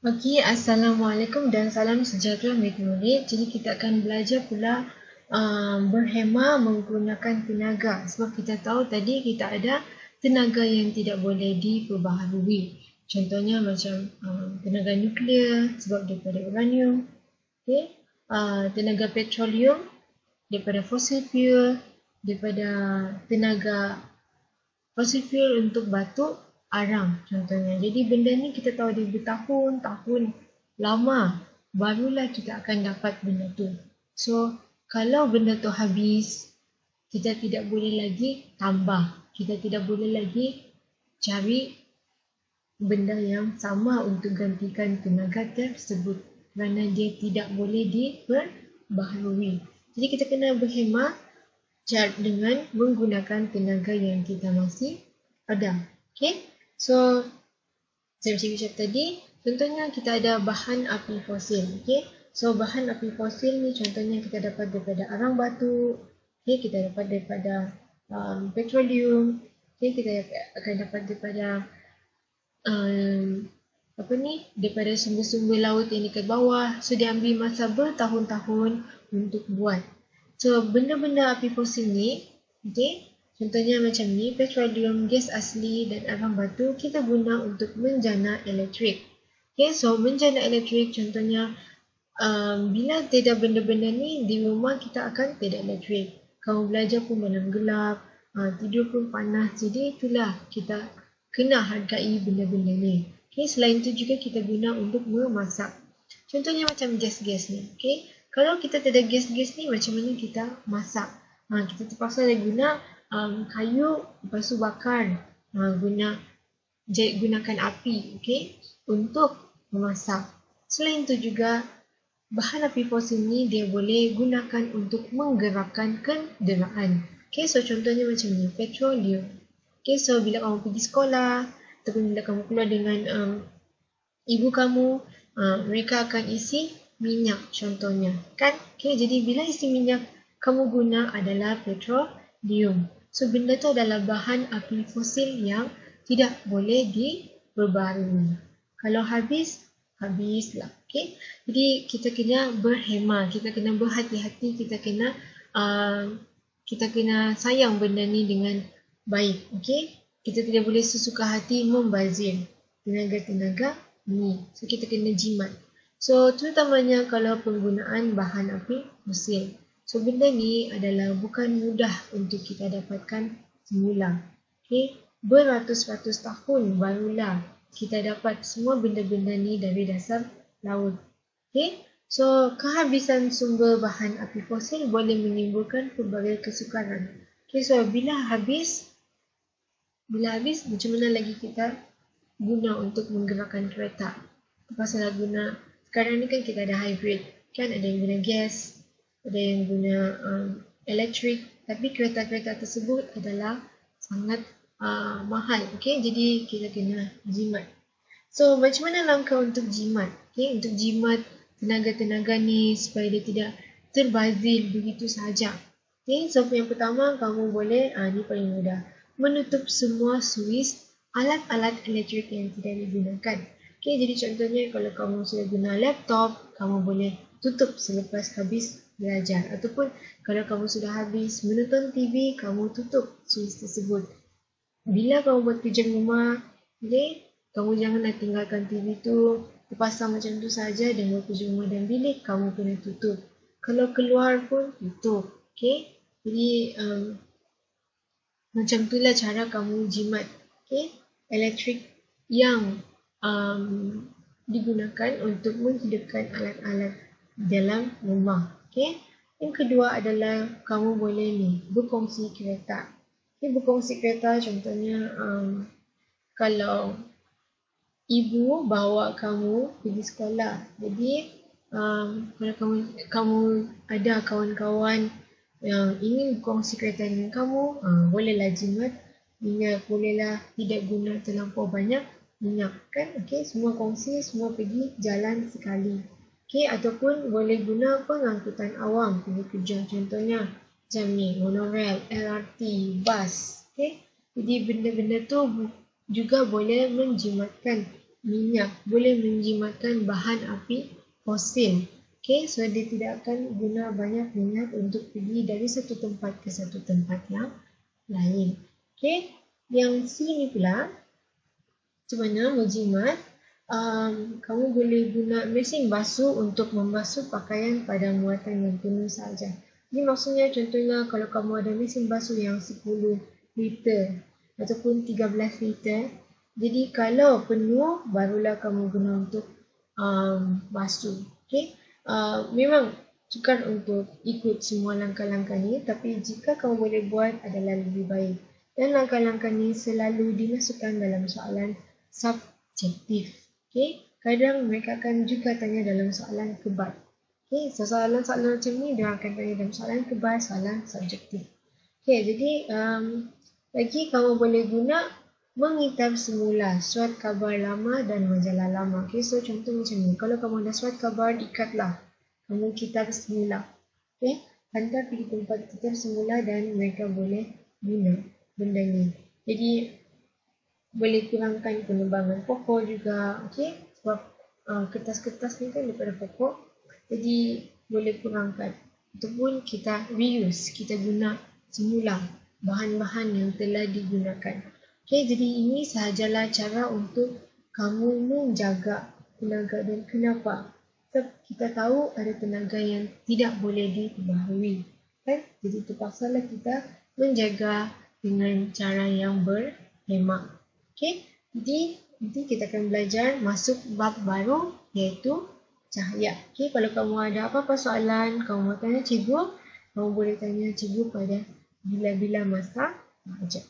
Okey, Assalamualaikum dan salam sejahtera murid-murid. Jadi kita akan belajar pula berhemah menggunakan tenaga. Sebab kita tahu tadi kita ada tenaga yang tidak boleh diperbaharui. Contohnya macam tenaga nuklear sebab daripada uranium. Okay? Tenaga petroleum daripada fossil fuel, daripada tenaga fossil fuel untuk batu arang contohnya. Jadi benda ni kita tahu dia bertahun-tahun lama barulah kita akan dapat benda tu. So kalau benda tu habis, kita tidak boleh lagi tambah. Kita tidak boleh lagi cari benda yang sama untuk gantikan tenaga tersebut kerana dia tidak boleh diperbaharui. Jadi kita kena berhemah dengan menggunakan tenaga yang kita masih ada. Okay? So, saya macam cakap tadi, contohnya kita ada bahan api fosil. Okay? So, bahan api fosil ni contohnya kita dapat daripada arang batu, okay? Kita dapat daripada petroleum, okay? Kita akan dapat daripada daripada sumber-sumber laut yang dekat bawah. So, dia ambil masa bertahun-tahun untuk buat. So, benda-benda api fosil ni, okay, contohnya macam ni, petroleum, gas asli dan arang batu, kita guna untuk menjana elektrik. Okay, so menjana elektrik contohnya, bila tiada benda-benda ni, di rumah kita akan tiada elektrik. Kamu belajar pun malam gelap, tidur pun panas. Jadi itulah kita kena hargai benda-benda ni. Okay, selain itu juga kita guna untuk memasak. Contohnya macam gas-gas ni. Okay, kalau kita tiada gas-gas ni, macam mana kita masak? Kita terpaksa guna kayu, lepas tu bakar. Gunakan api, okay, untuk memasak. Selain itu juga, bahan api fosil ni dia boleh gunakan untuk menggerakkan kenderaan. Okay, so contohnya macam ni, petroleum. Okay, so bila kamu pergi sekolah, ataupun bila kamu keluar dengan ibu kamu, mereka akan isi minyak contohnya. Kan? Okay, jadi bila isi minyak, kamu guna adalah petroleum. So, benda tu adalah bahan api fosil yang tidak boleh diperbaharui. Kalau habis, habislah. Okay? Jadi, kita kena berhemah, kita kena berhati-hati, kita kena sayang benda ni dengan baik. Okay? Kita tidak boleh sesuka hati membazir tenaga-tenaga ni. So, kita kena jimat. So, terutamanya kalau penggunaan bahan api fosil. So, benda ni adalah bukan mudah untuk kita dapatkan semula. Okay? Beratus-ratus tahun barulah kita dapat semua benda-benda ni dari dasar laut. Okay? So, kehabisan sumber bahan api fosil boleh menimbulkan pelbagai kesukaran. Okay, so bila habis, macam mana lagi kita guna untuk menggerakkan kereta? Pasal guna, sekarang ni kan kita ada hybrid. Kan ada yang guna gas, ada yang guna elektrik. Tapi kereta-kereta tersebut adalah sangat mahal. Okay, jadi kita kena jimat. So, macam mana langkah untuk jimat? Okay, untuk jimat tenaga-tenaga ni supaya dia tidak terbazir begitu sahaja. Okay, so yang pertama kamu boleh, ni paling mudah, menutup semua switch alat-alat elektrik yang tidak digunakan. Okay, jadi contohnya kalau kamu sudah guna laptop, kamu boleh tutup selepas habis belajar. Ataupun kalau kamu sudah habis menonton TV, kamu tutup switch tersebut. Bila kamu buat kerja rumah, okay, kamu janganlah tinggalkan TV tu terpasang macam tu saja dan buat kerja rumah dalam bilik, kamu kena tutup. Kalau keluar pun tutup. Okay, jadi macam itulah cara kamu jimat, okay, elektrik yang digunakan untuk menghidupkan alat-alat dalam rumah. Okay. Yang kedua adalah kamu boleh berkongsi kereta. Okay, berkongsi kereta contohnya kalau ibu bawa kamu pergi sekolah. Jadi kalau kamu ada kawan-kawan yang ingin berkongsi kereta dengan kamu, bolehlah jimat minyak, bolehlah tidak guna terlampau banyak minyak, kan? Okay, semua kongsi, semua pergi jalan sekali. Okay, ataupun boleh guna pengangkutan awam pergi kerja, contohnya macam ni, monorail, LRT, bas. Okay, jadi benda-benda tu juga boleh menjimatkan minyak, boleh menjimatkan bahan api fosil. Okay, so dia tidak akan guna banyak minyak untuk pergi dari satu tempat ke satu tempat yang lain. Okay, yang C ni pula, macam mana menjimat? Kamu boleh guna mesin basuh untuk membasuh pakaian pada muatan yang penuh sahaja. Ini maksudnya contohnya kalau kamu ada mesin basuh yang 10 liter ataupun 13 liter. Jadi kalau penuh barulah kamu guna untuk basuh. Okay? Memang sukar untuk ikut semua langkah-langkah ni, tapi jika kamu boleh buat adalah lebih baik. Dan langkah-langkah ni selalu dimasukkan dalam soalan subjektif. Okay? Kadang mereka akan juga tanya dalam soalan kebal. Okay? So soalan-soalan macam ni dia akan tanya dalam soalan kebal, soalan subjektif. Okay, jadi lagi kamu boleh guna mengitar semula surat khabar lama dan majalah lama. Okay, so contoh macam ni. Kalau kamu ada surat khabar, ikatlah. Kamu kitar semula. Okay, hantar pergi tempat kitar semula dan mereka boleh guna benda ni. Jadi, boleh kurangkan penebangan pokok juga. Okay, sebab kertas-kertas ni kan daripada pokok. Jadi, boleh kurangkan. Ataupun kita reuse, kita guna semula bahan-bahan yang telah digunakan. Okay, jadi ini sahajalah cara untuk kamu menjaga tenaga. Dan kenapa? Sebab kita tahu ada tenaga yang tidak boleh diperbaharui. Kan? Jadi terpaksalah kita menjaga dengan cara yang berhemat. Okay, jadi nanti kita akan belajar masuk bab baru iaitu cahaya. Okay, kalau kamu ada apa-apa soalan, kamu mau tanya cikgu, kamu boleh tanya cikgu pada bila-bila masa ajar.